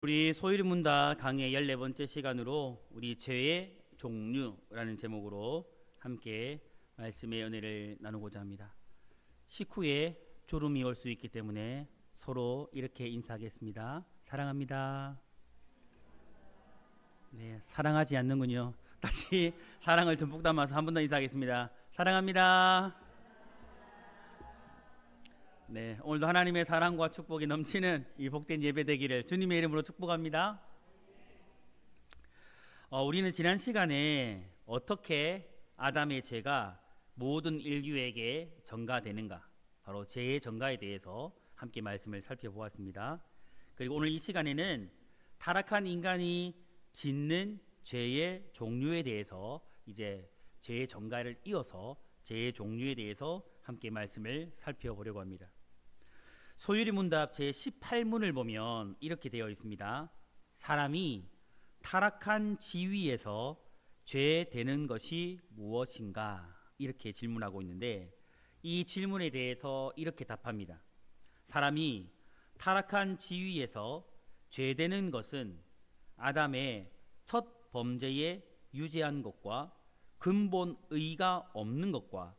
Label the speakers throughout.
Speaker 1: 우리 소일문답 강의 14번째 시간으로 우리 죄의 종류라는 제목으로 함께 말씀의 은혜를 나누고자 합니다. 식후에 졸음이 올 수 있기 때문에 서로 이렇게 인사하겠습니다. 사랑합니다. 네, 사랑하지 않는군요. 다시 사랑을 듬뿍 담아서 한 번 더 인사하겠습니다. 사랑합니다. 네, 오늘도 하나님의 사랑과 축복이 넘치는 이 복된 예배 되기를 주님의 이름으로 축복합니다. 우리는 지난 시간에 어떻게 아담의 죄가 모든 인류에게 전가되는가, 바로 죄의 전가에 대해서 함께 말씀을 살펴보았습니다. 그리고 오늘 이 시간에는 타락한 인간이 짓는 죄의 종류에 대해서 이제 죄의 전가를 이어서 죄의 종류에 대해서 함께 말씀을 살펴보려고 합니다. 소유리문답 제18문을 보면 이렇게 되어 있습니다. 사람이 타락한 지위에서 죄 되는 것이 무엇인가? 이렇게 질문하고 있는데 이 질문에 대해서 이렇게 답합니다. 사람이 타락한 지위에서 죄 되는 것은 아담의 첫 범죄에 유죄한 것과 근본 의가 없는 것과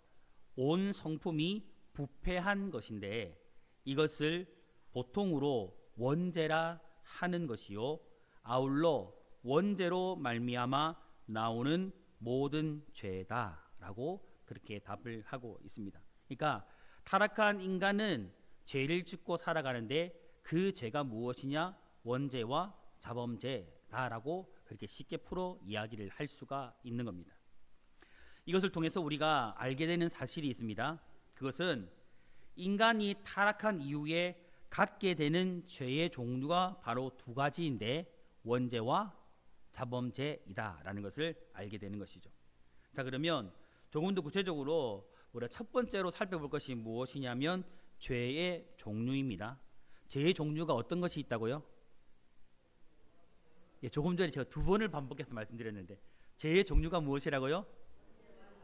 Speaker 1: 온 성품이 부패한 것인데 이것을 보통으로 원죄라 하는 것이요 아울러 원죄로 말미암아 나오는 모든 죄다라고 그렇게 답을 하고 있습니다. 그러니까 타락한 인간은 죄를 짓고 살아가는데 그 죄가 무엇이냐? 원죄와 자범죄다라고 그렇게 쉽게 풀어 이야기를 할 수가 있는 겁니다. 이것을 통해서 우리가 알게 되는 사실이 있습니다. 그것은 인간이 타락한 이후에 갖게 되는 죄의 종류가 바로 두 가지인데 원죄와 자범죄이다라는 것을 알게 되는 것이죠. 자, 그러면 조금 더 구체적으로 우리가 첫 번째로 살펴볼 것이 무엇이냐면 죄의 종류입니다. 죄의 종류가 어떤 것이 있다고요? 예, 조금 전에 제가 두 번을 반복해서 말씀드렸는데 죄의 종류가 무엇이라고요?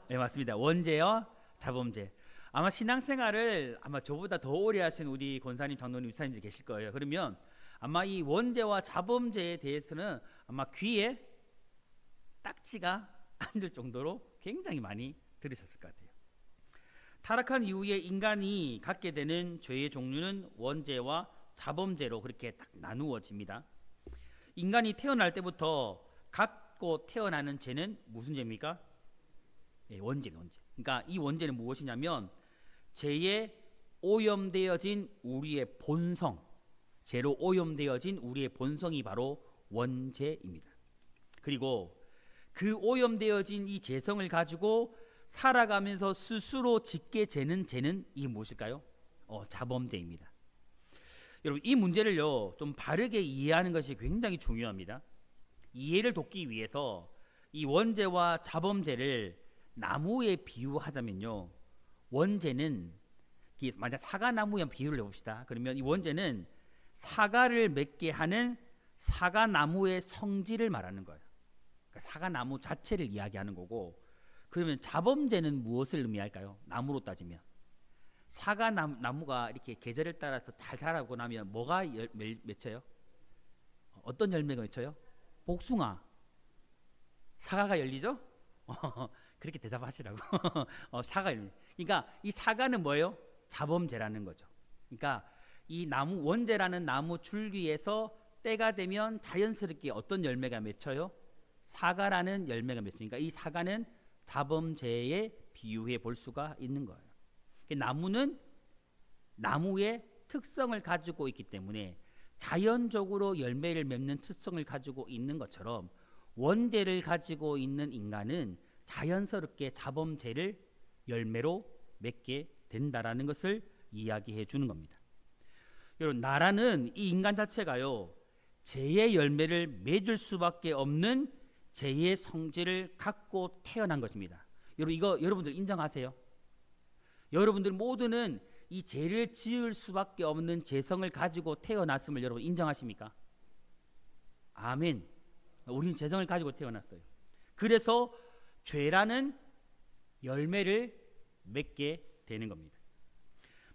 Speaker 1: 네, 맞습니다. 원죄와 자범죄. 아마 신앙생활을 아마 저보다 더 오래 하신 우리 권사님, 장로님, 위사님들이 계실 거예요. 그러면 아마 이 원죄와 자범죄에 대해서는 아마 귀에 딱지가 앉을 정도로 굉장히 많이 들으셨을 것 같아요. 타락한 이후에 인간이 갖게 되는 죄의 종류는 원죄와 자범죄로 그렇게 딱 나누어집니다. 인간이 태어날 때부터 갖고 태어나는 죄는 무슨 죄입니까? 네, 원죄. 그러니까 이 원죄는 무엇이냐면 죄에 오염되어진 우리의 본성, 죄로 오염되어진 우리의 본성이 바로 원죄입니다. 그리고 그 오염되어진 이 죄성을 가지고 살아가면서 스스로 짓게 되는 죄는 이 무엇일까요? 자범죄입니다. 여러분, 이 문제를요 좀 바르게 이해하는 것이 굉장히 중요합니다. 이해를 돕기 위해서 이 원죄와 자범죄를 나무에 비유하자면요, 원죄는 만약 사과나무에 비유를 해봅시다. 그러면 이 원죄는 사과를 맺게 하는 사과나무의 성질을 말하는 거예요. 그러니까 사과나무 자체를 이야기하는 거고, 그러면 자범죄는 무엇을 의미할까요? 나무로 따지면 사과나무가 이렇게 계절에 따라서 잘 자라고 나면 뭐가 맺혀요? 어떤 열매가 맺혀요? 복숭아, 사과가 열리죠? 그렇게 대답하시라고. 사과 열매. 그러니까 이 사과는 뭐예요? 자범죄라는 거죠. 그러니까 이 나무 원죄라는 나무 줄기에서 때가 되면 자연스럽게 어떤 열매가 맺혀요? 사과라는 열매가 맺으니까 이 사과는 자범죄에 비유해 볼 수가 있는 거예요. 나무는 나무의 특성을 가지고 있기 때문에 자연적으로 열매를 맺는 특성을 가지고 있는 것처럼 원죄를 가지고 있는 인간은 자연스럽게 자범죄를 열매로 맺게 된다라는 것을 이야기해 주는 겁니다. 여러분, 나라는 이 인간 자체가요 죄의 열매를 맺을 수밖에 없는 죄의 성질을 갖고 태어난 것입니다. 여러분, 이거 여러분들 인정하세요? 여러분들 모두는 이 죄를 지을 수밖에 없는 죄성을 가지고 태어났음을 여러분 인정하십니까? 아멘. 우리는 죄성을 가지고 태어났어요. 그래서 죄라는 열매를 맺게 되는 겁니다.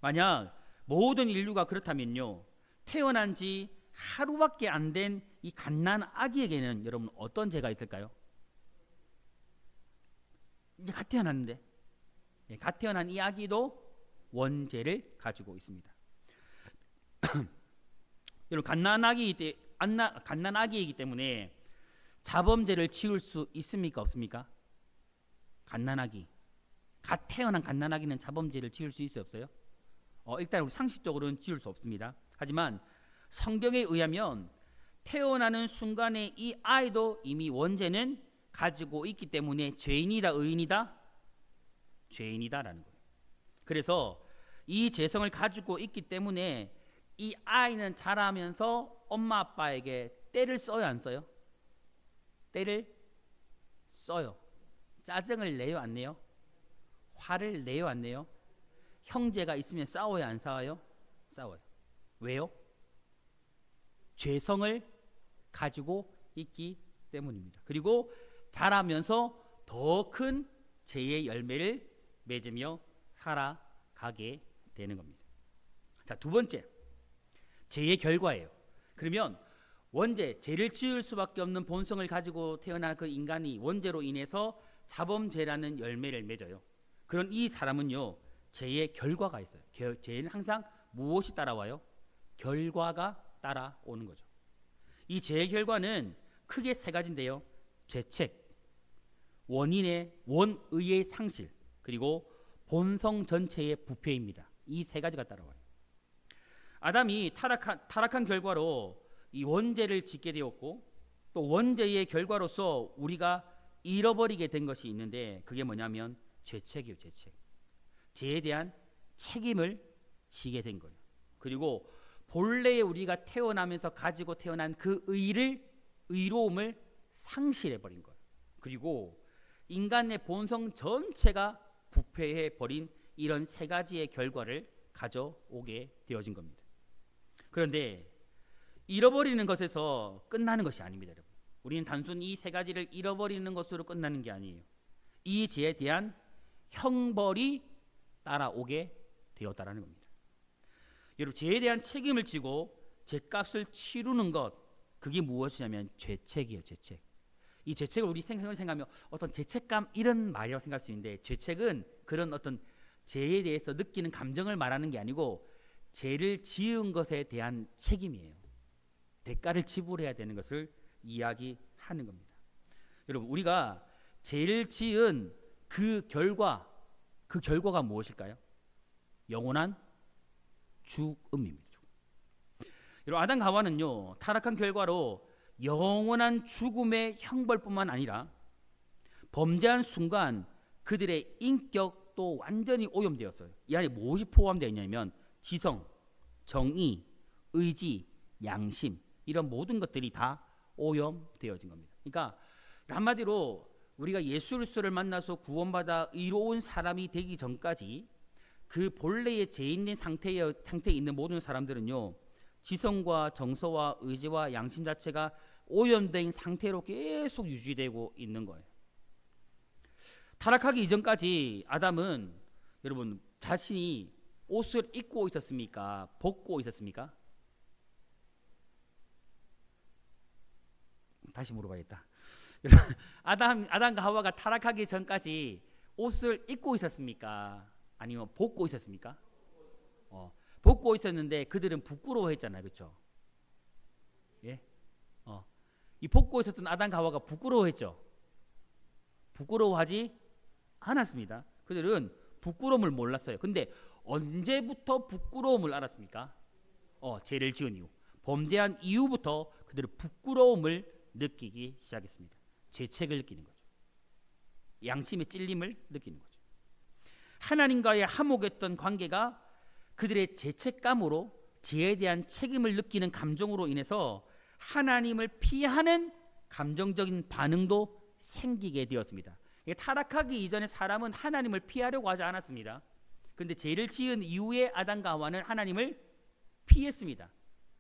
Speaker 1: 만약 모든 인류가 그렇다면요, 태어난 지 하루밖에 안 된 이 갓난 아기에게는 여러분 어떤 죄가 있을까요? 이제 갓 태어났는데, 갓 태어난 이 아기도 원죄를 가지고 있습니다. 여러분 갓난 아기이기 때문에 자범죄를 지을 수 있습니까, 없습니까? 갓난 아기, 갓 태어난 갓난 아기는 자범죄를 지을 수 있어요, 없어요? 일단 우리 상식적으로는 지을 수 없습니다. 하지만 성경에 의하면 태어나는 순간에 이 아이도 이미 원죄는 가지고 있기 때문에 죄인이다, 의인이다? 죄인이다라는 거예요. 그래서 이 죄성을 가지고 있기 때문에 이 아이는 자라면서 엄마 아빠에게 때를 써요, 안 써요? 때를 써요. 짜증을 내요, 안 내요? 화를 내요, 안 내요? 형제가 있으면 싸워요, 안 싸워요? 싸워요. 왜요? 죄성을 가지고 있기 때문입니다. 그리고 자라면서 더 큰 죄의 열매를 맺으며 살아가게 되는 겁니다. 자, 두 번째, 죄의 결과예요. 그러면 원죄, 죄를 지을 수밖에 없는 본성을 가지고 태어난 그 인간이 원죄로 인해서 자범죄라는 열매를 맺어요. 그런 이 사람은요, 죄의 결과가 있어요. 죄는 항상 무엇이 따라와요? 결과가 따라오는 거죠. 이 죄의 결과는 크게 세 가지인데요. 죄책, 원의의 상실, 그리고 본성 전체의 부패입니다. 이 세 가지가 따라와요. 아담이 타락한 결과로 이 원죄를 짓게 되었고, 또 원죄의 결과로서 우리가 잃어버리게 된 것이 있는데, 그게 뭐냐면 죄책이에요. 죄책. 죄에 대한 책임을 지게 된 거예요. 그리고 본래에 우리가 태어나면서 가지고 태어난 그 의로움을 상실해 버린 거예요. 그리고 인간의 본성 전체가 부패해 버린 이런 세 가지의 결과를 가져오게 되어진 겁니다. 그런데 잃어버리는 것에서 끝나는 것이 아닙니다, 여러분. 우리는 단순히 이 세 가지를 잃어버리는 것으로 끝나는 게 아니에요. 이 죄에 대한 형벌이 따라오게 되었다라는 겁니다. 여러분, 죄에 대한 책임을 지고 죄값을 치르는 것, 그게 무엇이냐면 죄책이에요. 죄책. 이 죄책을 우리 생각하면 어떤 죄책감 이런 말이라고 생각할 수 있는데, 죄책은 그런 어떤 죄에 대해서 느끼는 감정을 말하는 게 아니고 죄를 지은 것에 대한 책임이에요. 대가를 지불해야 되는 것을 이야기하는 겁니다. 여러분, 우리가 죄를 지은 그 결과가 무엇일까요? 영원한 죽음입니다. 여러분, 아담과 하와는요, 타락한 결과로 영원한 죽음의 형벌뿐만 아니라 범죄한 순간 그들의 인격도 완전히 오염되었어요. 이 안에 무엇이 포함되어 있냐면 지성, 정의, 의지, 양심, 이런 모든 것들이 다 오염되어진 겁니다. 그러니까 한마디로 우리가 예수 그리스도를 만나서 구원받아 의로운 사람이 되기 전까지 그 본래의 죄 있는 상태에 있는 모든 사람들은요, 지성과 정서와 의지와 양심 자체가 오염된 상태로 계속 유지되고 있는 거예요. 타락하기 이전까지 아담은 여러분 자신이 옷을 입고 있었습니까? 벗고 있었습니까? 다시 물어봐야겠다. 아담과 하와가 타락하기 전까지 옷을 입고 있었습니까? 아니면 벗고 있었습니까? 벗고 있었는데 그들은 부끄러워했잖아요, 그렇죠? 예, 이 벗고 있었던 아담과 하와가 부끄러워했죠. 부끄러워하지 않았습니다. 그들은 부끄러움을 몰랐어요. 근데 언제부터 부끄러움을 알았습니까? 죄를 지은 이후, 범죄한 이후부터 그들은 부끄러움을 느끼기 시작했습니다. 죄책을 느끼는 거죠. 양심의 찔림을 느끼는 거죠. 하나님과의 화목했던 관계가 그들의 죄책감으로 죄에 대한 책임을 느끼는 감정으로 인해서 하나님을 피하는 감정적인 반응도 생기게 되었습니다. 타락하기 이전에 사람은 하나님을 피하려고 하지 않았습니다. 그런데 죄를 지은 이후에 아담과 하와는 하나님을 피했습니다.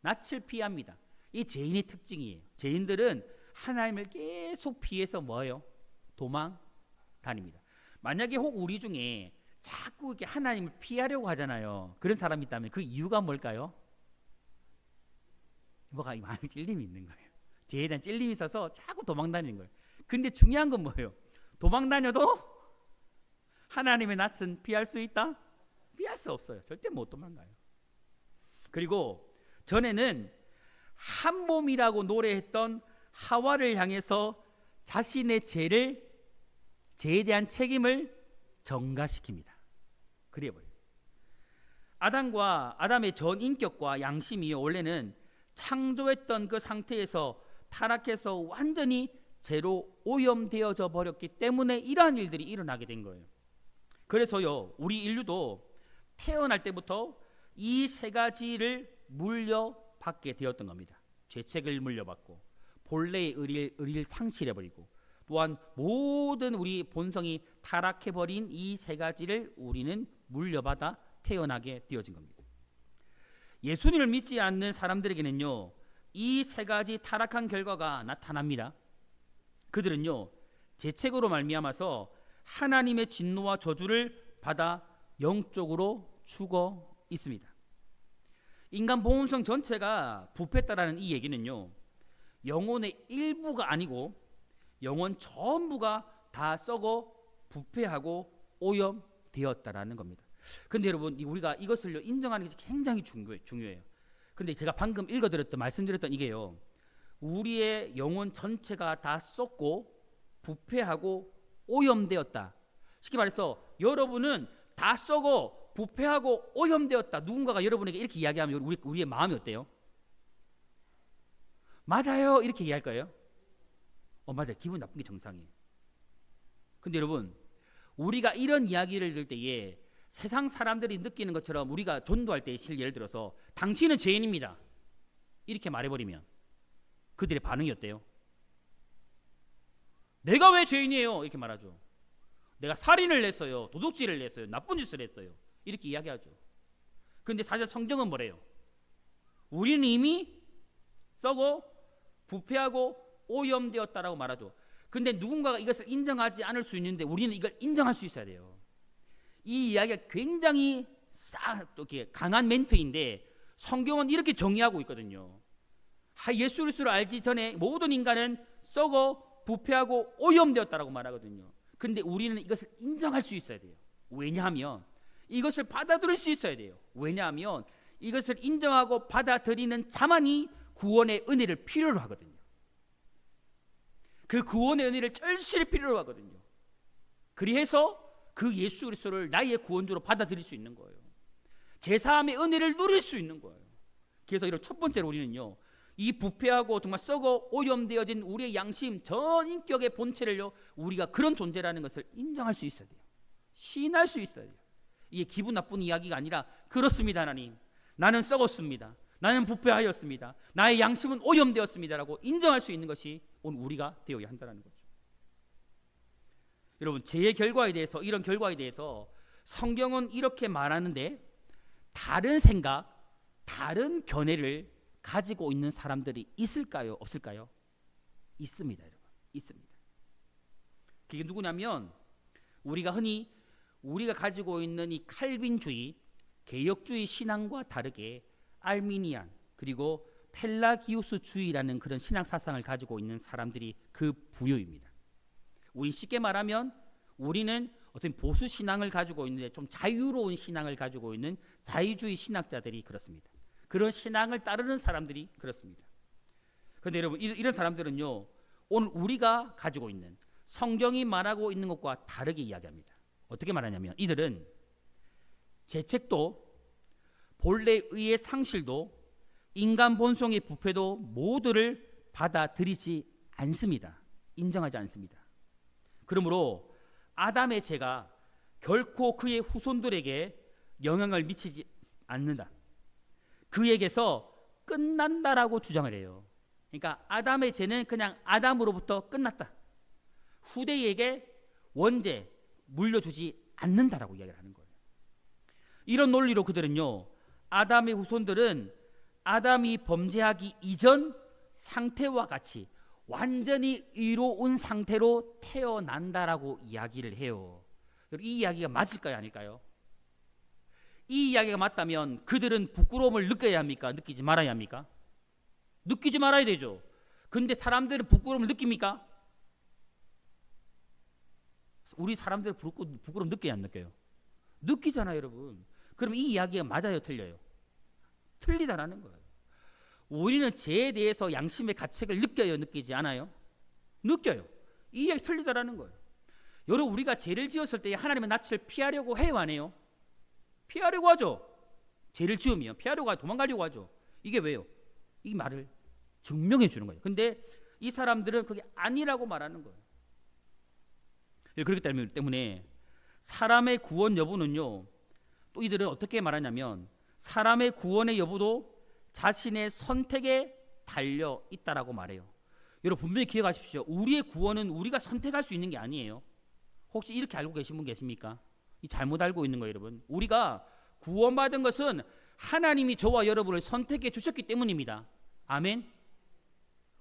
Speaker 1: 낯을 피합니다. 이 죄인의 특징이에요. 죄인들은 하나님을 계속 피해서 뭐예요? 도망 다닙니다. 만약에 혹 우리 중에 자꾸 이렇게 하나님을 피하려고 하잖아요. 그런 사람이 있다면 그 이유가 뭘까요? 뭐가 많은 찔림이 있는 거예요. 죄에 대한 찔림이 있어서 자꾸 도망다니는 거예요. 근데 중요한 건 뭐예요? 도망다녀도 하나님의 낯은 피할 수 있다? 피할 수 없어요. 절대 못 도망가요. 그리고 전에는 한 몸이라고 노래했던 하와를 향해서 자신의 죄에 대한 책임을 전가시킵니다. 그래버려요. 아담의 전 인격과 양심이 원래는 창조했던 그 상태에서 타락해서 완전히 죄로 오염되어져 버렸기 때문에 이러한 일들이 일어나게 된 거예요. 그래서요, 우리 인류도 태어날 때부터 이 세 가지를 물려받게 되었던 겁니다. 죄책을 물려받고 본래의 의리를 상실해버리고 또한 모든 우리 본성이 타락해버린 이 세 가지를 우리는 물려받아 태어나게 되어진 겁니다. 예수님을 믿지 않는 사람들에게는요, 이 세 가지 타락한 결과가 나타납니다. 그들은요, 죄책으로 말미암아서 하나님의 진노와 저주를 받아 영적으로 죽어 있습니다. 인간 본성 전체가 부패했다라는 이 얘기는요, 영혼의 일부가 아니고 영혼 전부가 다 썩어 부패하고 오염되었다라는 겁니다. 근데 여러분, 우리가 이것을 인정하는 게 굉장히 중요해요. 근데 제가 방금 읽어드렸던 말씀드렸던 이게요, 우리의 영혼 전체가 다 썩고 부패하고 오염되었다. 쉽게 말해서 여러분은 다 썩어 부패하고 오염되었다. 누군가가 여러분에게 이렇게 이야기하면 우리의 마음이 어때요? 맞아요, 이렇게 이야기할 거예요. 맞아요. 기분 나쁜 게 정상이에요. 근데 여러분, 우리가 이런 이야기를 들을 때에 세상 사람들이 느끼는 것처럼 우리가 전도할 때 예를 들어서 당신은 죄인입니다, 이렇게 말해버리면 그들의 반응이 어때요? 내가 왜 죄인이에요? 이렇게 말하죠. 내가 살인을 했어요, 도둑질을 했어요, 나쁜 짓을 했어요, 이렇게 이야기하죠. 근데 사실 성경은 뭐래요? 우리는 이미 썩어 부패하고 오염되었다라고 말하죠. 근데 누군가가 이것을 인정하지 않을 수 있는데 우리는 이걸 인정할 수 있어야 돼요. 이 이야기가 굉장히 강한 멘트인데 성경은 이렇게 정의하고 있거든요. 예수 그리스도를 알기 전에 모든 인간은 썩어 부패하고 오염되었다라고 말하거든요. 근데 우리는 이것을 인정할 수 있어야 돼요. 왜냐하면 이것을 받아들일 수 있어야 돼요. 왜냐하면 이것을 인정하고 받아들이는 자만이 구원의 은혜를 필요로 하거든요. 그 구원의 은혜를 절실히 필요로 하거든요. 그리해서 그 예수 그리스도를 나의 구원주로 받아들일 수 있는 거예요. 제사함의 은혜를 누릴 수 있는 거예요. 그래서 이런 첫 번째로 우리는요, 이 부패하고 정말 썩어 오염되어진 우리의 양심 전 인격의 본체를요, 우리가 그런 존재라는 것을 인정할 수 있어야 돼요. 시인할 수 있어야 돼요. 이게 기분 나쁜 이야기가 아니라 그렇습니다, 하나님, 나는 썩었습니다, 나는 부패하였습니다, 나의 양심은 오염되었습니다라고 인정할 수 있는 것이 오늘 우리가 되어야 한다는 거죠. 여러분, 죄의 결과에 대해서, 이런 결과에 대해서 성경은 이렇게 말하는데 다른 생각, 다른 견해를 가지고 있는 사람들이 있을까요? 없을까요? 있습니다, 여러분. 있습니다. 그게 누구냐면 우리가 흔히 우리가 가지고 있는 이 칼빈주의, 개혁주의 신앙과 다르게 알미니안 그리고 펠라기우스주의라는 그런 신앙 사상을 가지고 있는 사람들이 그 부류입니다. 우리 쉽게 말하면 우리는 어떤 보수 신앙을 가지고 있는데 좀 자유로운 신앙을 가지고 있는 자유주의 신학자들이 그렇습니다. 그런 신앙을 따르는 사람들이 그렇습니다. 그런데 여러분, 이런 사람들은요, 오늘 우리가 가지고 있는 성경이 말하고 있는 것과 다르게 이야기합니다. 어떻게 말하냐면 이들은 죄책도 본래의 의의 상실도 인간 본성의 부패도 모두를 받아들이지 않습니다. 인정하지 않습니다. 그러므로 아담의 죄가 결코 그의 후손들에게 영향을 미치지 않는다, 그에게서 끝난다라고 주장을 해요. 그러니까 아담의 죄는 그냥 아담으로부터 끝났다, 후대에게 원죄 물려주지 않는다라고 이야기를 하는 거예요. 이런 논리로 그들은요, 아담의 후손들은 아담이 범죄하기 이전 상태와 같이 완전히 의로운 상태로 태어난다라고 이야기를 해요. 이 이야기가 맞을까요, 아닐까요? 이 이야기가 맞다면 그들은 부끄러움을 느껴야 합니까? 느끼지 말아야 합니까? 느끼지 말아야 되죠. 근데 사람들은 부끄러움을 느낍니까? 우리 사람들은 부끄러움 느껴요, 안 느껴요? 느끼잖아요, 여러분. 그럼 이 이야기가 맞아요, 틀려요? 틀리다라는 거예요. 우리는 죄에 대해서 양심의 가책을 느껴요, 느끼지 않아요? 느껴요. 이 이야기 틀리다라는 거예요. 여러분, 우리가 죄를 지었을 때 하나님의 낯을 피하려고 해요, 안 해요? 피하려고 하죠. 죄를 지으면 피하려고 하죠. 도망가려고 하죠. 이게 왜요? 이 말을 증명해 주는 거예요. 근데 이 사람들은 그게 아니라고 말하는 거예요. 그렇기 때문에 사람의 구원 여부는요, 또 이들은 어떻게 말하냐면 사람의 구원의 여부도 자신의 선택에 달려 있다라고 말해요. 여러분, 분명히 기억하십시오. 우리의 구원은 우리가 선택할 수 있는 게 아니에요. 혹시 이렇게 알고 계신 분 계십니까? 잘못 알고 있는 거예요, 여러분. 우리가 구원받은 것은 하나님이 저와 여러분을 선택해 주셨기 때문입니다. 아멘.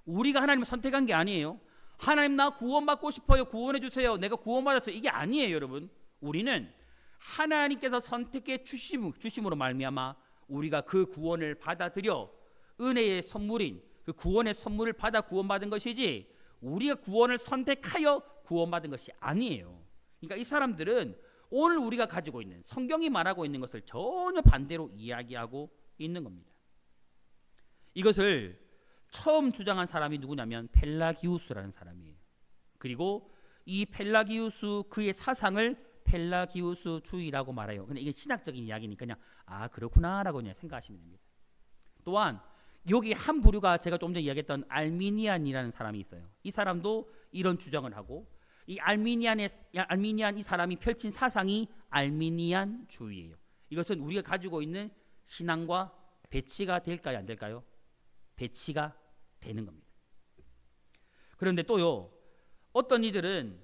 Speaker 1: 우리가 하나님을 선택한 게 아니에요. 하나님, 나 구원받고 싶어요, 구원해 주세요, 내가 구원받았어요, 이게 아니에요, 여러분. 우리는 하나님께서 선택해 주심으로 말미암아 우리가 그 구원을 받아들여 은혜의 선물인 그 구원의 선물을 받아 구원받은 것이지 우리가 구원을 선택하여 구원받은 것이 아니에요. 그러니까 이 사람들은 오늘 우리가 가지고 있는 성경이 말하고 있는 것을 전혀 반대로 이야기하고 있는 겁니다. 이것을 처음 주장한 사람이 누구냐면 펠라기우스라는 사람이에요. 그리고 이 펠라기우스, 그의 사상을 펠라기우스주의라고 말해요. 근데 이게 신학적인 이야기니까 그냥 그렇구나라고 그냥 생각하시면 됩니다. 또한 여기 한 부류가 제가 좀 전에 이야기했던 알미니안이라는 사람이 있어요. 이 사람도 이런 주장을 하고, 이 알미니안 이 사람이 펼친 사상이 알미니안주의예요. 이것은 우리가 가지고 있는 신앙과 배치가 될까요, 안 될까요? 배치가 되는 겁니다. 그런데 또요, 어떤 이들은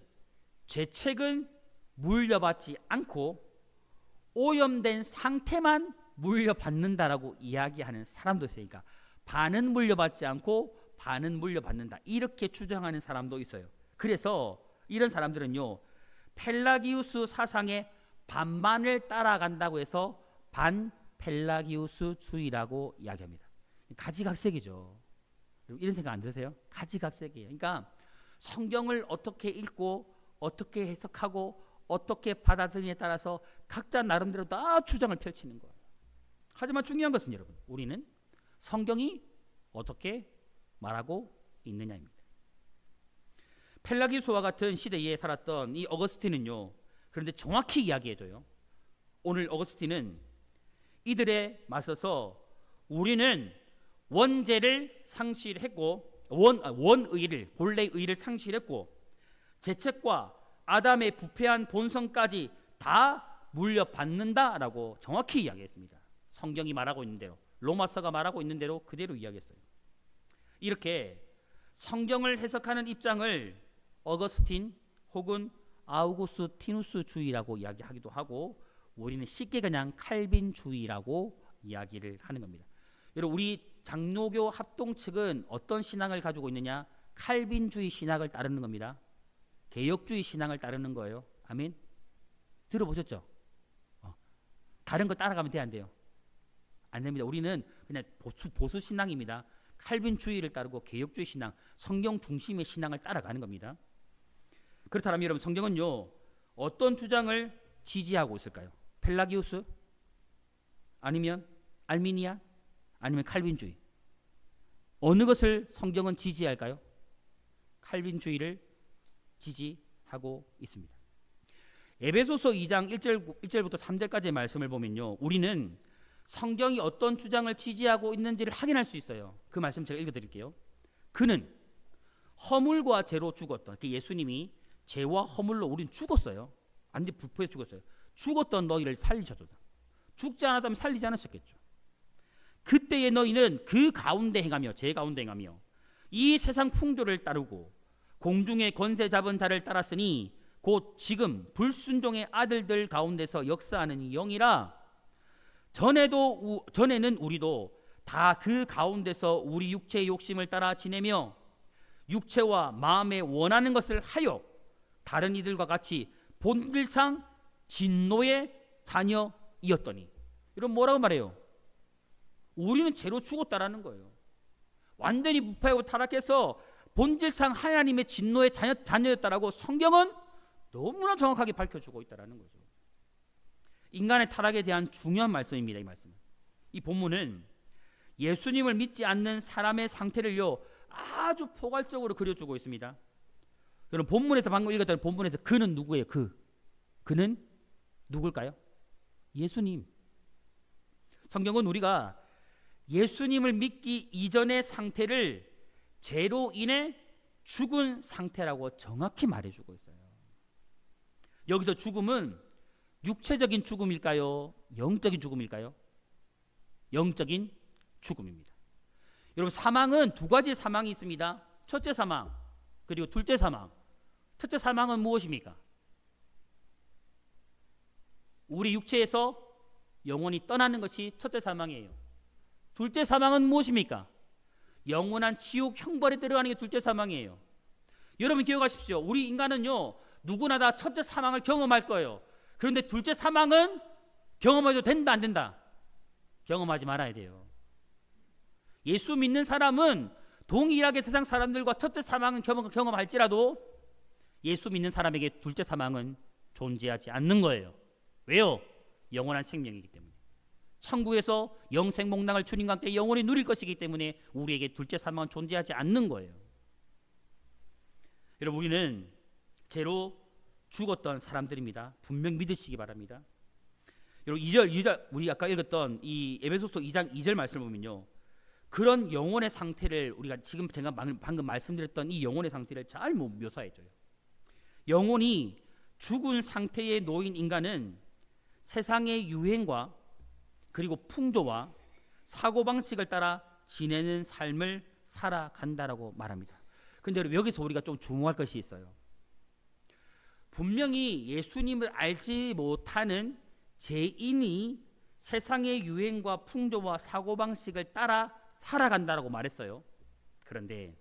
Speaker 1: 죄책은 물려받지 않고 오염된 상태만 물려받는다라고 이야기하는 사람도 있으니까 반은 물려받지 않고 반은 물려받는다, 이렇게 주장하는 사람도 있어요. 그래서 이런 사람들은요, 펠라기우스 사상의 반반을 따라간다고 해서 반펠라기우스주의라고 이야기합니다. 가지각색이죠. 이런 생각 안 드세요? 가지각색이에요. 그러니까 성경을 어떻게 읽고 어떻게 해석하고 어떻게 받아들이냐에 따라서 각자 나름대로 다 주장을 펼치는 거예요. 하지만 중요한 것은 여러분, 우리는 성경이 어떻게 말하고 있느냐입니다. 펠라기우스와 같은 시대에 살았던 이 어거스틴은요, 그런데 정확히 이야기해줘요. 오늘 어거스틴은 이들에 맞서서 우리는 원죄를 상실했고 원의를, 본래의 의를 상실했고 죄책과 아담의 부패한 본성까지 다 물려받는다라고 정확히 이야기했습니다. 성경이 말하고 있는 대로, 로마서가 말하고 있는 대로 그대로 이야기했어요. 이렇게 성경을 해석하는 입장을 어거스틴 혹은 아우구스티누스주의라고 이야기하기도 하고, 우리는 쉽게 그냥 칼빈주의라고 이야기를 하는 겁니다. 여러분, 우리 장로교 합동 측은 어떤 신앙을 가지고 있느냐? 칼빈주의 신학을 따르는 겁니다. 개혁주의 신앙을 따르는 거예요. 아멘. 들어보셨죠? 다른 거 따라가면 돼, 안 돼요? 안 됩니다. 우리는 그냥 보수 신앙입니다. 칼빈주의를 따르고 개혁주의 신앙, 성경 중심의 신앙을 따라가는 겁니다. 그렇다면 여러분, 성경은요, 어떤 주장을 지지하고 있을까요? 펠라기우스? 아니면 알미니아? 아니면 칼빈주의? 어느 것을 성경은 지지할까요? 칼빈주의를 지지하고 있습니다. 에베소서 2장 1절부터 3절까지의 말씀을 보면요, 우리는 성경이 어떤 주장을 지지하고 있는지를 확인할 수 있어요. 그 말씀 제가 읽어드릴게요. 그는 허물과 죄로 죽었던, 예수님이 죄와 허물로 우린 죽었어요. 완전 불포해 죽었어요. 죽었던 너희를 살리셨다. 죽지 않았다면 살리지 않으셨겠죠. 그때의 너희는 그 가운데 행하며, 제 가운데 행하며 이 세상 풍조를 따르고 공중의 권세 잡은 자를 따랐으니 곧 지금 불순종의 아들들 가운데서 역사하는 이 영이라. 전에는 우리도 다 그 가운데서 우리 육체의 욕심을 따라 지내며 육체와 마음에 원하는 것을 하여 다른 이들과 같이 본질상 진노의 자녀이었더니. 이런 뭐라고 말해요? 우리는 죄로 죽었다라는 거예요. 완전히 부패하고 타락해서 본질상 하나님의 진노의 자녀였다라고 성경은 너무나 정확하게 밝혀주고 있다는 거죠. 인간의 타락에 대한 중요한 말씀입니다. 이 말씀은. 이 본문은 예수님을 믿지 않는 사람의 상태를요 아주 포괄적으로 그려주고 있습니다. 여러분 본문에서 방금 읽었던 본문에서 그는 누구예요? 그는 누굴까요? 예수님. 성경은 우리가 예수님을 믿기 이전의 상태를 죄로 인해 죽은 상태라고 정확히 말해주고 있어요. 여기서 죽음은 육체적인 죽음일까요? 영적인 죽음일까요? 영적인 죽음입니다. 여러분 사망은 두 가지의 사망이 있습니다. 첫째 사망 그리고 둘째 사망. 첫째 사망은 무엇입니까? 우리 육체에서 영혼이 떠나는 것이 첫째 사망이에요. 둘째 사망은 무엇입니까? 영원한 지옥 형벌에 들어가는 게 둘째 사망이에요. 여러분 기억하십시오. 우리 인간은요 누구나 다 첫째 사망을 경험할 거예요. 그런데 둘째 사망은 경험해도 된다 안 된다? 경험하지 말아야 돼요. 예수 믿는 사람은 동일하게 세상 사람들과 첫째 사망은 경험할지라도 예수 믿는 사람에게 둘째 사망은 존재하지 않는 거예요. 왜요? 영원한 생명이기 때문에. 천국에서 영생목락을 주님과 함께 영원히 누릴 것이기 때문에 우리에게 둘째 사망은 존재하지 않는 거예요. 여러분 우리는 죄로 죽었던 사람들입니다. 분명 믿으시기 바랍니다. 여러분 2절 우리 아까 읽었던 이 에베소서 2장 2절 말씀을 보면요. 그런 영혼의 상태를 우리가 지금 제가 방금 말씀드렸던 이 영혼의 상태를 잘 묘사해줘요. 영혼이 죽은 상태에 놓인 인간은 세상의 유행과 그리고 풍조와 사고방식을 따라 지내는 삶을 살아간다라고 말합니다. 그런데 여기서 우리가 좀 주목할 것이 있어요. 분명히 예수님을 알지 못하는 죄인이 세상의 유행과 풍조와 사고방식을 따라 살아간다라고 말했어요. 그런데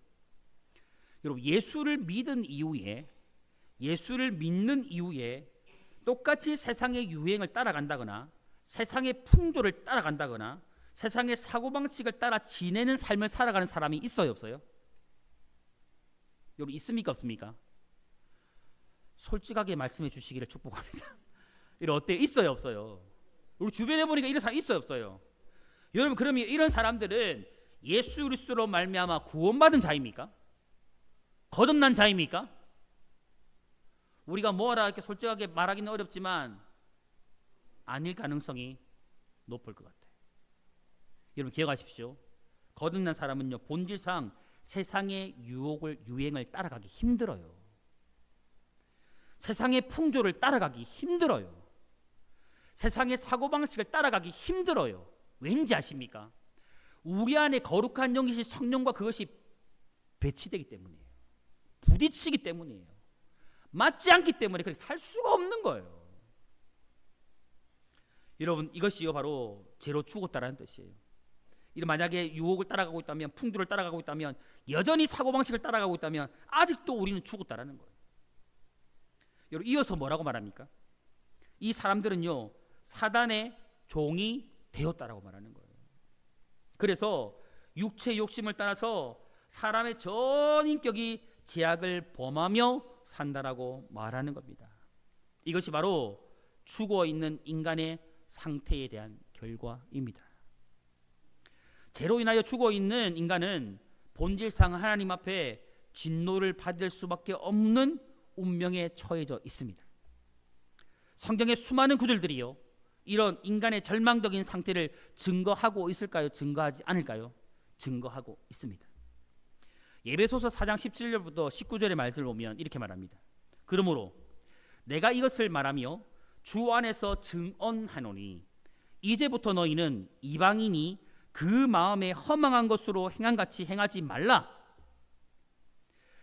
Speaker 1: 여러분 예수를 믿는 이후에 똑같이 세상의 유행을 따라간다거나 세상의 풍조를 따라간다거나 세상의 사고방식을 따라 지내는 삶을 살아가는 사람이 있어요 없어요? 여러분 있습니까 없습니까? 솔직하게 말씀해 주시기를 축복합니다. 이런 어때요? 있어요 없어요? 우리 주변에 보니까 이런 사람 있어요 없어요? 여러분 그러면 이런 사람들은 예수 그리스도로 말미암아 구원받은 자입니까? 거듭난 자입니까? 우리가 뭐라 이렇게 솔직하게 말하기는 어렵지만 아닐 가능성이 높을 것 같아요. 여러분 기억하십시오. 거듭난 사람은요 본질상 세상의 유행을 따라가기 힘들어요. 세상의 풍조를 따라가기 힘들어요. 세상의 사고방식을 따라가기 힘들어요. 왠지 아십니까? 우리 안에 거룩한 영이신 성령과 그것이 배치되기 때문이에요. 부딪히기 때문이에요. 맞지 않기 때문에 그렇게 살 수가 없는 거예요. 여러분 이것이요 바로 죄로 죽었다라는 뜻이에요. 만약에 유혹을 따라가고 있다면 풍조를 따라가고 있다면 여전히 사고방식을 따라가고 있다면 아직도 우리는 죽었다라는 거예요. 여러분 이어서 뭐라고 말합니까? 이 사람들은요 사단의 종이 되었다라고 말하는 거예요. 그래서 육체의 욕심을 따라서 사람의 전 인격이 죄악을 범하며 산다라고 말하는 겁니다. 이것이 바로 죽어있는 인간의 상태에 대한 결과입니다. 죄로 인하여 죽어있는 인간은 본질상 하나님 앞에 진노를 받을 수밖에 없는 운명에 처해져 있습니다. 성경의 수많은 구절들이요 이런 인간의 절망적인 상태를 증거하고 있을까요? 증거하지 않을까요? 증거하고 있습니다. 에베소서 4장 17절부터 19절의 말씀을 보면 이렇게 말합니다. 그러므로 내가 이것을 말하며 주 안에서 증언하노니 이제부터 너희는 이방인이 그 마음에 허망한 것으로 행한같이 행하지 말라.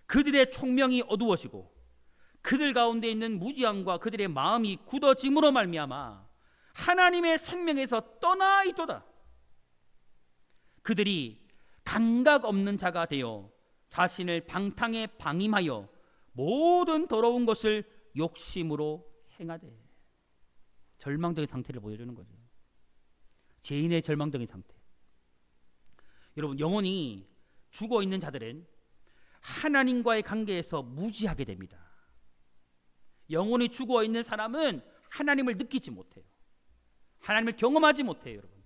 Speaker 1: 그들의 총명이 어두워지고 그들 가운데 있는 무지함과 그들의 마음이 굳어짐으로 말미암아 하나님의 생명에서 떠나 있도다. 그들이 감각 없는 자가 되어 자신을 방탕에 방임하여 모든 더러운 것을 욕심으로 행하되. 절망적인 상태를 보여주는 거죠. 죄인의 절망적인 상태. 여러분 영혼이 죽어 있는 자들은 하나님과의 관계에서 무지하게 됩니다. 영혼이 죽어 있는 사람은 하나님을 느끼지 못해요. 하나님을 경험하지 못해요, 여러분.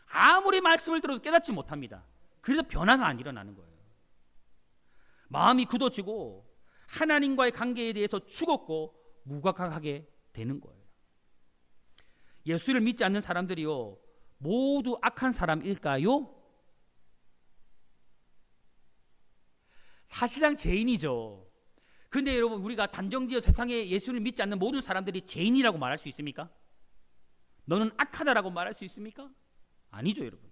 Speaker 1: 아무리 말씀을 들어도 깨닫지 못합니다. 그래서 변화가 안 일어나는 거예요. 마음이 굳어지고 하나님과의 관계에 대해서 죽었고 무감각하게 되는 거예요. 예수를 믿지 않는 사람들이요, 모두 악한 사람일까요? 사실상 죄인이죠. 근데 여러분, 우리가 단정지어 세상에 예수를 믿지 않는 모든 사람들이 죄인이라고 말할 수 있습니까? 너는 악하다라고 말할 수 있습니까? 아니죠, 여러분.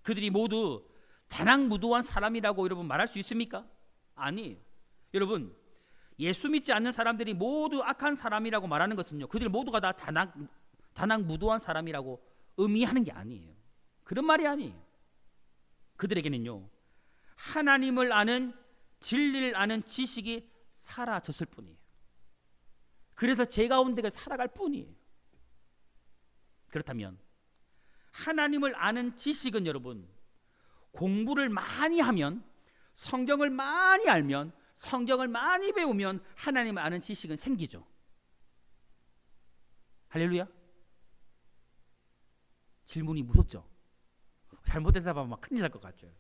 Speaker 1: 그들이 모두 잔악무도한 사람이라고 여러분 말할 수 있습니까? 아니에요. 여러분, 예수 믿지 않는 사람들이 모두 악한 사람이라고 말하는 것은요, 그들 모두가 다 잔악무도한 사람이라고 의미하는 게 아니에요. 그런 말이 아니에요. 그들에게는요, 하나님을 아는, 진리를 아는 지식이 사라졌을 뿐이에요. 그래서 죄 가운데 살아갈 뿐이에요. 그렇다면 하나님을 아는 지식은 여러분, 공부를 많이 하면, 성경을 많이 알면, 성경을 많이 배우면 하나님을 아는 지식은 생기죠. 할렐루야. 질문이 무섭죠? 잘못 대답하면 막 큰일 날 것 같죠?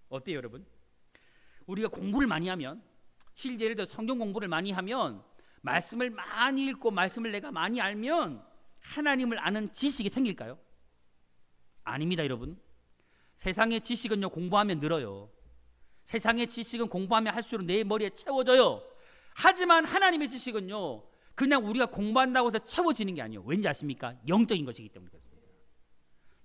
Speaker 1: 어때요, 여러분? 우리가 공부를 많이 하면, 실제 예를 들어 성경 공부를 많이 하면, 말씀을 많이 읽고 말씀을 내가 많이 알면 하나님을 아는 지식이 생길까요? 아닙니다, 여러분. 세상의 지식은요, 공부하면 늘어요. 세상의 지식은 공부하면 할수록 내 머리에 채워져요. 하지만 하나님의 지식은요, 그냥 우리가 공부한다고 해서 채워지는 게 아니에요. 왠지 아십니까? 영적인 것이기 때문에 그렇습니다.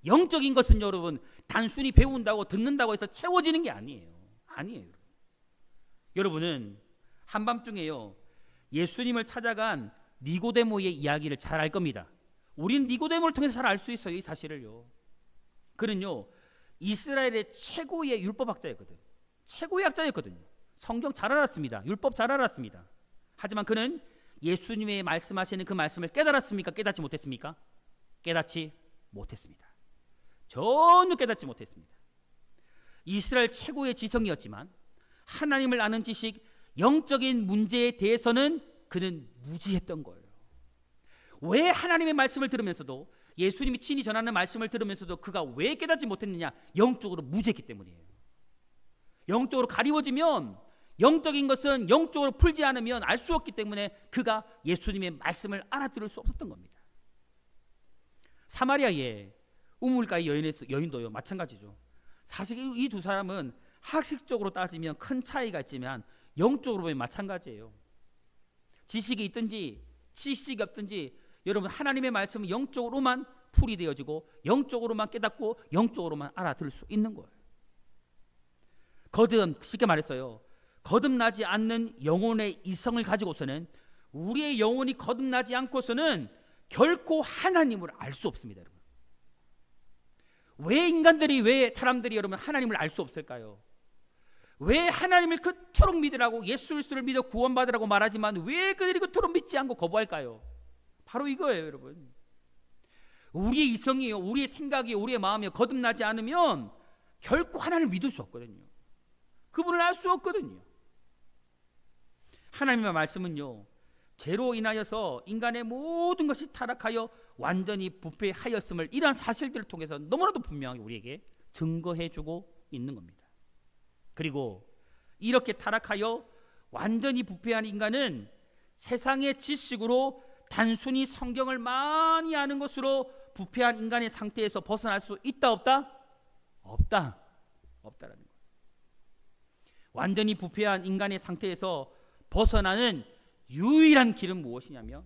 Speaker 1: 영적인 것은 여러분, 단순히 배운다고 듣는다고 해서 채워지는 게 아니에요. 아니에요. 여러분은 한밤중에요, 예수님을 찾아간 니고데모의 이야기를 잘 알 겁니다. 우리는 니고데모를 통해서 잘 알 수 있어요, 이 사실을요. 그는요, 이스라엘의 최고의 율법학자였거든. 최고의 학자였거든요. 성경 잘 알았습니다. 율법 잘 알았습니다. 하지만 그는 예수님의 말씀하시는 그 말씀을 깨달았습니까? 깨닫지 못했습니까? 깨닫지 못했습니다. 전혀 깨닫지 못했습니다. 이스라엘 최고의 지성이었지만 하나님을 아는 지식, 영적인 문제에 대해서는 그는 무지했던 거예요. 왜 하나님의 말씀을 들으면서도, 예수님이 친히 전하는 말씀을 들으면서도 그가 왜 깨닫지 못했느냐? 영적으로 무지했기 때문이에요. 영적으로 가리워지면, 영적인 것은 영적으로 풀지 않으면 알 수 없기 때문에 그가 예수님의 말씀을 알아들을 수 없었던 겁니다. 사마리아의 우물가의 여인도요, 마찬가지죠. 사실 이 두 사람은 학식적으로 따지면 큰 차이가 있지만 영적으로 보면 마찬가지예요. 지식이 있든지 지식이 없든지 여러분, 하나님의 말씀은 영적으로만 풀이되어지고 영적으로만 깨닫고 영적으로만 알아들을 수 있는 거예요. 쉽게 말했어요, 거듭나지 않는 영혼의 이성을 가지고서는, 우리의 영혼이 거듭나지 않고서는 결코 하나님을 알 수 없습니다. 여러분, 왜 사람들이 여러분 하나님을 알 수 없을까요? 왜 하나님을 그토록 믿으라고, 예수 그리스도를 믿어 구원받으라고 말하지만 왜 그들이 그토록 믿지 않고 거부할까요? 바로 이거예요, 여러분. 우리의 이성이요, 우리의 생각이요, 우리의 마음이요, 거듭나지 않으면 결코 하나님을 믿을 수 없거든요. 그분을 알 수 없거든요. 하나님의 말씀은요, 죄로 인하여서 인간의 모든 것이 타락하여 완전히 부패하였음을, 이러한 사실들을 통해서 너무나도 분명하게 우리에게 증거해주고 있는 겁니다. 그리고 이렇게 타락하여 완전히 부패한 인간은 세상의 지식으로, 단순히 성경을 많이 아는 것으로 부패한 인간의 상태에서 벗어날 수 있다, 없다? 없다. 없다라는 거예요. 완전히 부패한 인간의 상태에서 벗어나는 유일한 길은 무엇이냐면,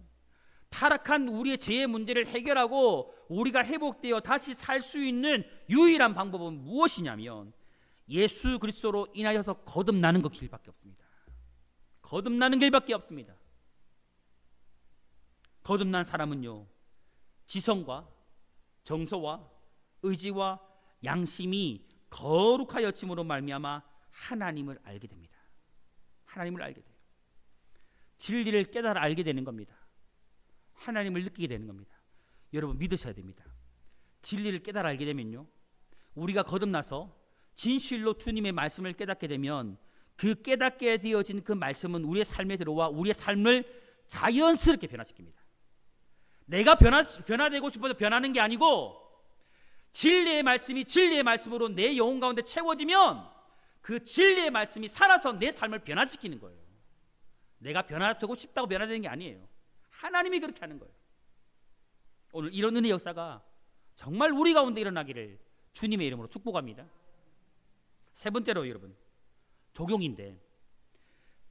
Speaker 1: 타락한 우리의 죄의 문제를 해결하고 우리가 회복되어 다시 살 수 있는 유일한 방법은 무엇이냐면 예수 그리스도로 인하여서 거듭나는 것 길밖에 없습니다. 거듭나는 길밖에 없습니다. 거듭난 사람은요, 지성과 정서와 의지와 양심이 거룩하여짐으로 말미암아 하나님을 알게 됩니다. 하나님을 알게 돼요. 진리를 깨달아 알게 되는 겁니다. 하나님을 느끼게 되는 겁니다. 여러분, 믿으셔야 됩니다. 진리를 깨달아 알게 되면요, 우리가 거듭나서 진실로 주님의 말씀을 깨닫게 되면 그 깨닫게 되어진 그 말씀은 우리의 삶에 들어와 우리의 삶을 자연스럽게 변화시킵니다. 내가 변화되고 싶어서 변하는 게 아니고 진리의 말씀이 진리의 말씀으로 내 영혼 가운데 채워지면 그 진리의 말씀이 살아서 내 삶을 변화시키는 거예요. 내가 변화되고 싶다고 변화되는 게 아니에요. 하나님이 그렇게 하는 거예요. 오늘 이런 은혜 역사가 정말 우리 가운데 일어나기를 주님의 이름으로 축복합니다. 세 번째로 여러분, 적용인데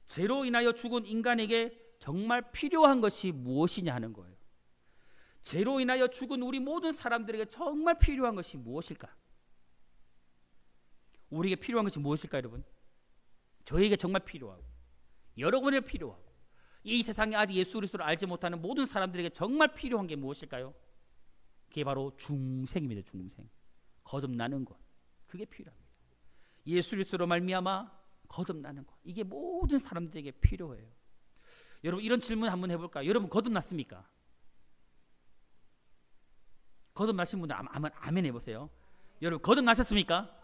Speaker 1: 죄로 인하여 죽은 인간에게 정말 필요한 것이 무엇이냐 하는 거예요. 죄로 인하여 죽은 우리 모든 사람들에게 정말 필요한 것이 무엇일까? 우리에게 필요한 것이 무엇일까 여러분? 저에게 정말 필요하고 여러분에게 필요하고 이 세상에 아직 예수 그리스도를 알지 못하는 모든 사람들에게 정말 필요한 게 무엇일까요? 그게 바로 중생입니다. 중생. 거듭나는 것. 그게 필요합니다. 예수 그리스도로 말미암아 거듭나는 것. 이게 모든 사람들에게 필요해요. 여러분 이런 질문 한번 해볼까요? 여러분 거듭났습니까? 거듭나신 분들 아멘 해보세요. 여러분 거듭나셨습니까?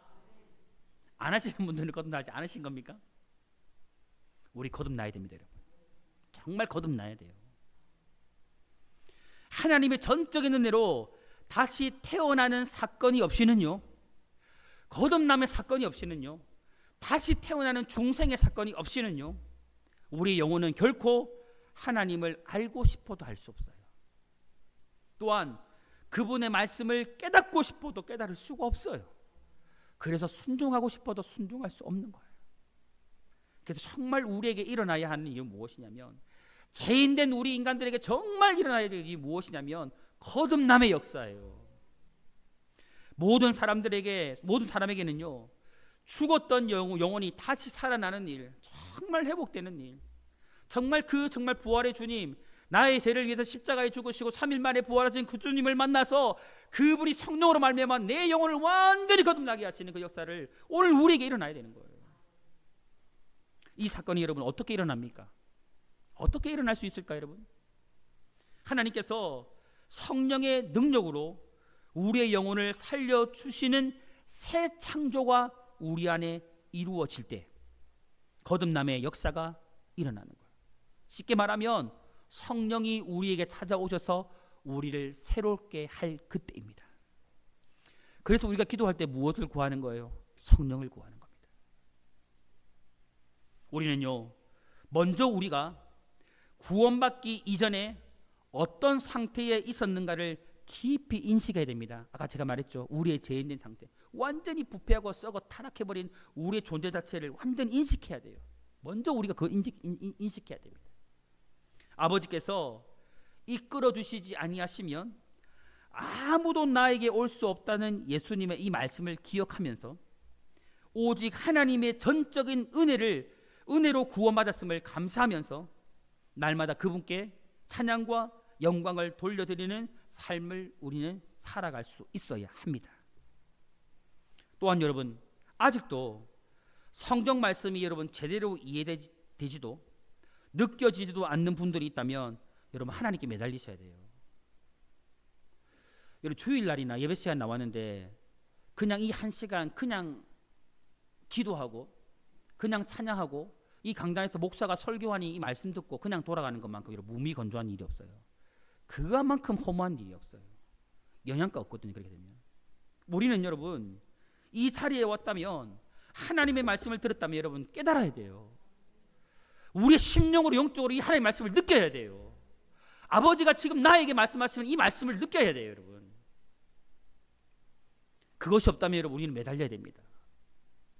Speaker 1: 안 하시는 분들은 거듭나지 않으신 겁니까? 우리 거듭나야 됩니다 여러분. 정말 거듭나야 돼요. 하나님의 전적인 은혜로 다시 태어나는 사건이 없이는요, 거듭남의 사건이 없이는요, 다시 태어나는 중생의 사건이 없이는요, 우리 영혼은 결코 하나님을 알고 싶어도 알 수 없어요. 또한 그분의 말씀을 깨닫고 싶어도 깨달을 수가 없어요. 그래서 순종하고 싶어도 순종할 수 없는 거예요. 그래서 정말 우리에게 일어나야 하는 일은 무엇이냐면, 죄인된 우리 인간들에게 정말 일어나야 될 일이 무엇이냐면 거듭남의 역사예요. 모든 사람에게는요, 죽었던 영혼이 다시 살아나는 일, 정말 회복되는 일, 정말 부활의 주님, 나의 죄를 위해서 십자가에 죽으시고 3일 만에 부활하신 그 주님을 만나서 그분이 성령으로 말미암아 내 영혼을 완전히 거듭나게 하시는 그 역사를 오늘 우리에게 일어나야 되는 거예요. 이 사건이 여러분 어떻게 일어납니까? 어떻게 일어날 수 있을까 여러분? 하나님께서 성령의 능력으로 우리의 영혼을 살려주시는 새 창조가 우리 안에 이루어질 때 거듭남의 역사가 일어나는 거예요. 쉽게 말하면 성령이 우리에게 찾아오셔서 우리를 새롭게 할 그때입니다. 그래서 우리가 기도할 때 무엇을 구하는 거예요? 성령을 구하는 겁니다. 우리는요, 먼저 우리가 구원받기 이전에 어떤 상태에 있었는가를 깊이 인식해야 됩니다. 아까 제가 말했죠. 우리의 죄인된 상태, 완전히 부패하고 썩어 타락해버린 우리의 존재 자체를 완전히 인식해야 돼요. 먼저 우리가 그걸 인식해야 됩니다. 아버지께서 이끌어 주시지 아니하시면 아무도 나에게 올 수 없다는 예수님의 이 말씀을 기억하면서 오직 하나님의 전적인 은혜로 구원받았음을 감사하면서 날마다 그분께 찬양과 영광을 돌려드리는 삶을 우리는 살아갈 수 있어야 합니다. 또한 여러분, 아직도 성경 말씀이 여러분 제대로 이해되지도 느껴지지도 않는 분들이 있다면 여러분 하나님께 매달리셔야 돼요. 여러분 주일날이나 예배 시간 나왔는데 그냥 이 한 시간 그냥 기도하고 그냥 찬양하고 이 강단에서 목사가 설교하니 이 말씀 듣고 그냥 돌아가는 것만큼 여러분 무미건조한 일이 없어요. 그것만큼 허무한 일이 없어요. 영양가 없거든요. 그렇게 되면 우리는 여러분 이 자리에 왔다면 하나님의 말씀을 들었다면 여러분 깨달아야 돼요. 우리의 심령으로 영적으로 이 하나님의 말씀을 느껴야 돼요. 아버지가 지금 나에게 말씀하시면 이 말씀을 느껴야 돼요. 여러분 그것이 없다면 여러분 우리는 매달려야 됩니다.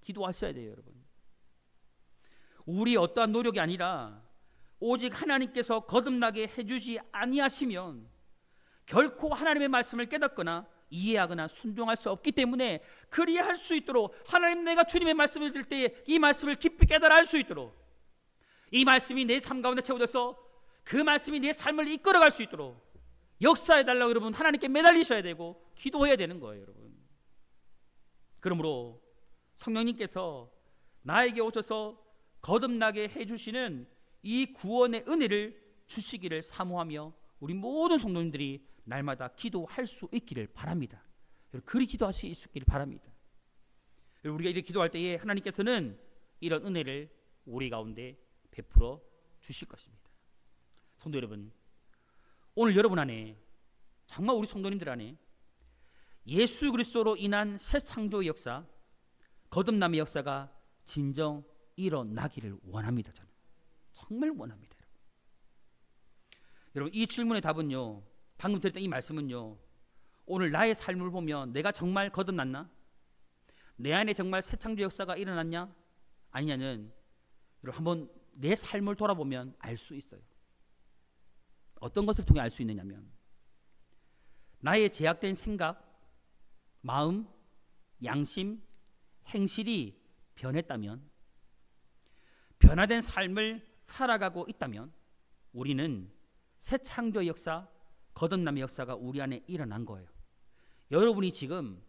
Speaker 1: 기도하셔야 돼요. 여러분 우리의 어떠한 노력이 아니라 오직 하나님께서 거듭나게 해주시 아니하시면 결코 하나님의 말씀을 깨닫거나 이해하거나 순종할 수 없기 때문에 그리할 수 있도록 하나님 내가 주님의 말씀을 들을 때에 이 말씀을 깊이 깨달아 알 수 있도록 이 말씀이 내 삶 가운데 채워져서 그 말씀이 내 삶을 이끌어갈 수 있도록 역사해달라고 여러분 하나님께 매달리셔야 되고 기도해야 되는 거예요. 여러분 그러므로 성령님께서 나에게 오셔서 거듭나게 해주시는 이 구원의 은혜를 주시기를 사모하며 우리 모든 성도님들이 날마다 기도할 수 있기를 바랍니다. 그리 기도하실 수 있기를 바랍니다. 우리가 이렇게 기도할 때에 하나님께서는 이런 은혜를 우리 가운데 베풀어 주실 것입니다. 성도 여러분, 오늘 여러분 안에, 정말 우리 성도님들 안에 예수 그리스도로 인한 새 창조의 역사, 거듭남의 역사가 진정 일어나기를 원합니다. 저는 정말 원합니다. 여러분, 이 질문의 답은요, 방금 드렸던 이 말씀은요, 오늘 나의 삶을 보면 내가 정말 거듭났나? 내 안에 정말 새 창조 역사가 일어났냐? 아니냐는 여러분 한번 내 삶을 돌아보면 알 수 있어요. 어떤 것을 통해 알 수 있느냐면, 나의 제약된 생각, 마음, 양심, 행실이 변했다면, 변화된 삶을 살아가고 있다면 우리는 새 창조 역사, 거듭남의 역사가 우리 안에 일어난 거예요. 여러분이 지금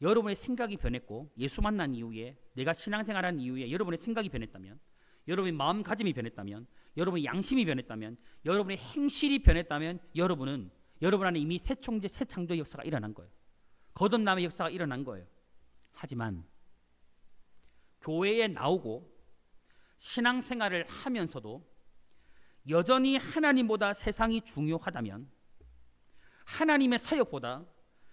Speaker 1: 여러분의 생각이 변했고, 예수 만난 이후에, 내가 신앙생활한 이후에 여러분의 생각이 변했다면, 여러분의 마음가짐이 변했다면, 여러분의 양심이 변했다면, 여러분의 행실이 변했다면 여러분 안에 이미 새 창조 역사가 일어난 거예요. 거듭남의 역사가 일어난 거예요. 하지만 교회에 나오고 신앙생활을 하면서도 여전히 하나님보다 세상이 중요하다면, 하나님의 사역보다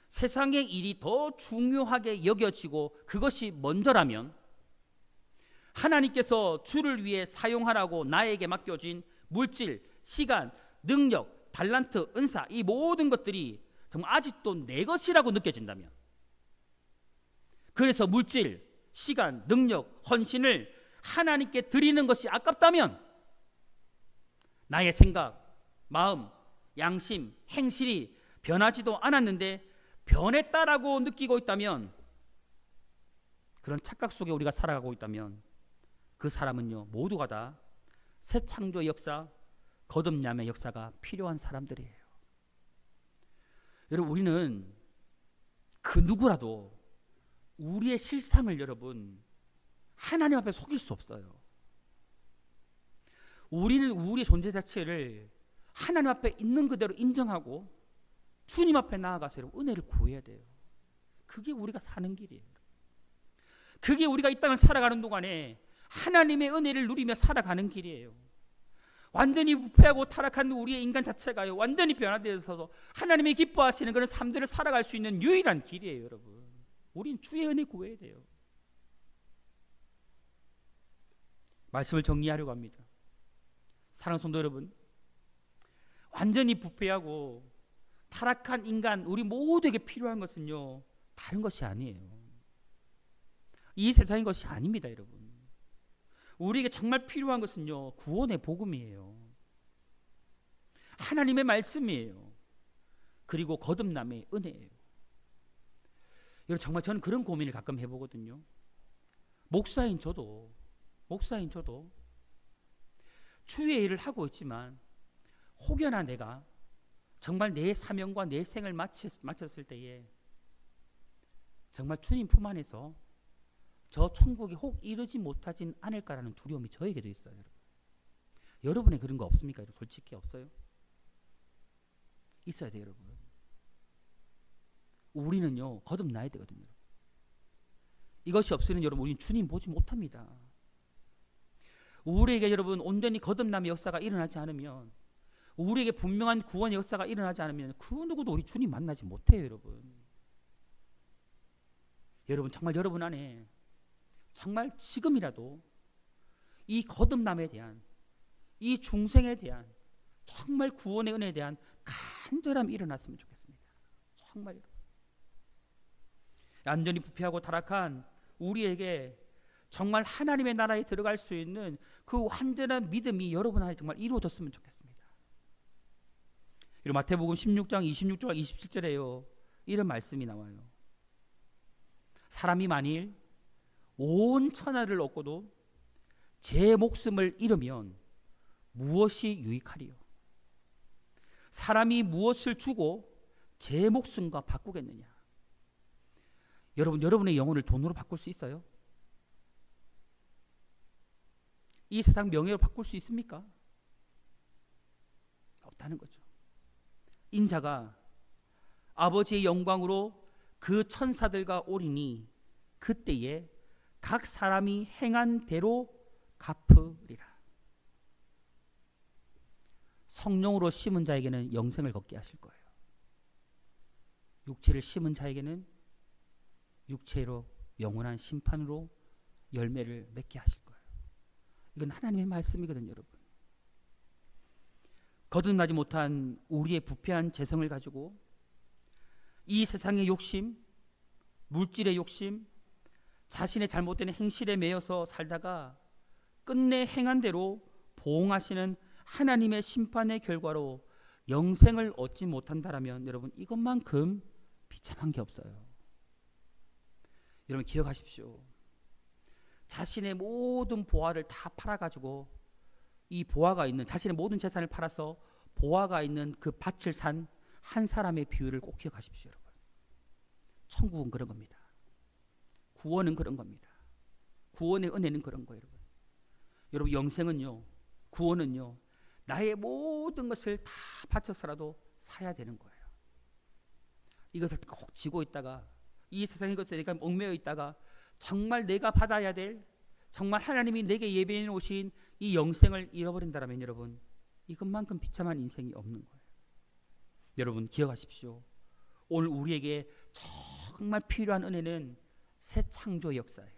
Speaker 1: 세상의 일이 더 중요하게 여겨지고 그것이 먼저라면, 하나님께서 주를 위해 사용하라고 나에게 맡겨진 물질, 시간, 능력, 달란트, 은사, 이 모든 것들이 정말 아직도 내 것이라고 느껴진다면, 그래서 물질, 시간, 능력, 헌신을 하나님께 드리는 것이 아깝다면, 나의 생각, 마음, 양심, 행실이 변하지도 않았는데 변했다라고 느끼고 있다면, 그런 착각 속에 우리가 살아가고 있다면 그 사람은요, 모두가 다 새 창조의 역사, 거듭남의 역사가 필요한 사람들이에요. 여러분, 우리는 그 누구라도 우리의 실상을 여러분 하나님 앞에 속일 수 없어요. 우리는 우리의 존재 자체를 하나님 앞에 있는 그대로 인정하고 주님 앞에 나아가서 여러분 은혜를 구해야 돼요. 그게 우리가 사는 길이에요. 그게 우리가 이 땅을 살아가는 동안에 하나님의 은혜를 누리며 살아가는 길이에요. 완전히 부패하고 타락한 우리의 인간 자체가요, 완전히 변화되어서 하나님이 기뻐하시는 그런 삶들을 살아갈 수 있는 유일한 길이에요. 여러분, 우린 주의 은혜 구해야 돼요. 말씀을 정리하려고 합니다. 사랑하는 성도 여러분, 완전히 부패하고 타락한 인간, 우리 모두에게 필요한 것은요, 다른 것이 아니에요. 이 세상의 것이 아닙니다. 여러분, 우리에게 정말 필요한 것은요, 구원의 복음이에요. 하나님의 말씀이에요. 그리고 거듭남의 은혜예요. 여러분, 정말 저는 그런 고민을 가끔 해보거든요. 목사인 저도 주의 일을 하고 있지만 혹여나 내가 정말 내 사명과 내 생을 마쳤을 때에 정말 주님 품 안에서 저 천국에 혹 이르지 못하진 않을까라는 두려움이 저에게도 있어요. 여러분. 여러분의 그런 거 없습니까? 여러분, 솔직히 없어요? 있어야 돼요. 여러분. 우리는요, 거듭나야 되거든요. 이것이 없으면 여러분, 우리는 주님 보지 못합니다. 우리에게 여러분 온전히 거듭남의 역사가 일어나지 않으면, 우리에게 분명한 구원의 역사가 일어나지 않으면 그 누구도 우리 주님 만나지 못해요. 여러분 정말 여러분 안에 정말 지금이라도 이 거듭남에 대한, 이 중생에 대한 정말 구원의 은혜에 대한 간절함이 일어났으면 좋겠습니다. 정말 완전히 부패하고 타락한 우리에게 정말 하나님의 나라에 들어갈 수 있는 그 완전한 믿음이 여러분 안에 정말 이루어졌으면 좋겠습니다. 마태복음 16장 26절 27절에요, 이런 말씀이 나와요. 사람이 만일 온 천하를 얻고도 제 목숨을 잃으면 무엇이 유익하리요? 사람이 무엇을 주고 제 목숨과 바꾸겠느냐? 여러분의 영혼을 돈으로 바꿀 수 있어요? 이 세상 명예로 바꿀 수 있습니까? 없다는 거죠. 인자가 아버지의 영광으로 그 천사들과 오리니 그때에 각 사람이 행한 대로 갚으리라. 성령으로 심은 자에게는 영생을 걷게 하실 거예요. 육체를 심은 자에게는 육체로 영원한 심판으로 열매를 맺게 하실 거예요. 이건 하나님의 말씀이거든요, 여러분. 거듭나지 못한 우리의 부패한 재성을 가지고 이 세상의 욕심, 물질의 욕심, 자신의 잘못된 행실에 매여서 살다가 끝내 행한 대로 보응하시는 하나님의 심판의 결과로 영생을 얻지 못한다라면 여러분 이것만큼 비참한 게 없어요. 여러분 기억하십시오. 자신의 모든 보화를 다 팔아가지고 이 보화가 있는 자신의 모든 재산을 팔아서 보화가 있는 그 밭을 산 한 사람의 비유를 꼭 기억하십시오, 여러분. 천국은 그런 겁니다. 구원은 그런 겁니다. 구원의 은혜는 그런 거예요, 여러분. 여러분 영생은요, 구원은요, 나의 모든 것을 다 바쳐서라도 사야 되는 거예요. 이것을 꼭 쥐고 있다가 이 세상의 것에 내가 얽매여 있다가 정말 내가 받아야 될, 정말 하나님이 내게 예배해 놓으신 이 영생을 잃어버린다면 여러분 이것만큼 비참한 인생이 없는 거예요. 여러분 기억하십시오. 오늘 우리에게 정말 필요한 은혜는 새 창조의 역사예요.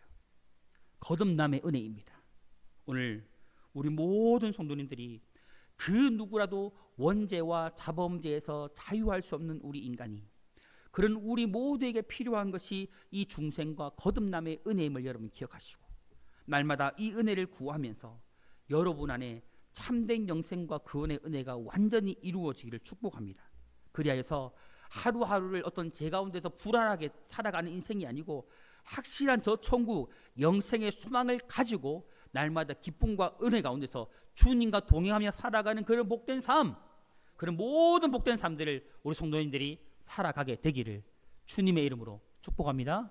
Speaker 1: 거듭남의 은혜입니다. 오늘 우리 모든 성도님들이 그 누구라도 원죄와 자범죄에서 자유할 수 없는 우리 인간이, 그런 우리 모두에게 필요한 것이 이 중생과 거듭남의 은혜임을 여러분 기억하시고 날마다 이 은혜를 구하면서 여러분 안에 참된 영생과 구원의 은혜가 완전히 이루어지기를 축복합니다. 그리하여서 하루하루를 어떤 제 가운데서 불안하게 살아가는 인생이 아니고 확실한 저 천국 영생의 소망을 가지고 날마다 기쁨과 은혜 가운데서 주님과 동행하며 살아가는 그런 복된 삶, 그런 모든 복된 삶들을 우리 성도님들이 살아가게 되기를 주님의 이름으로 축복합니다.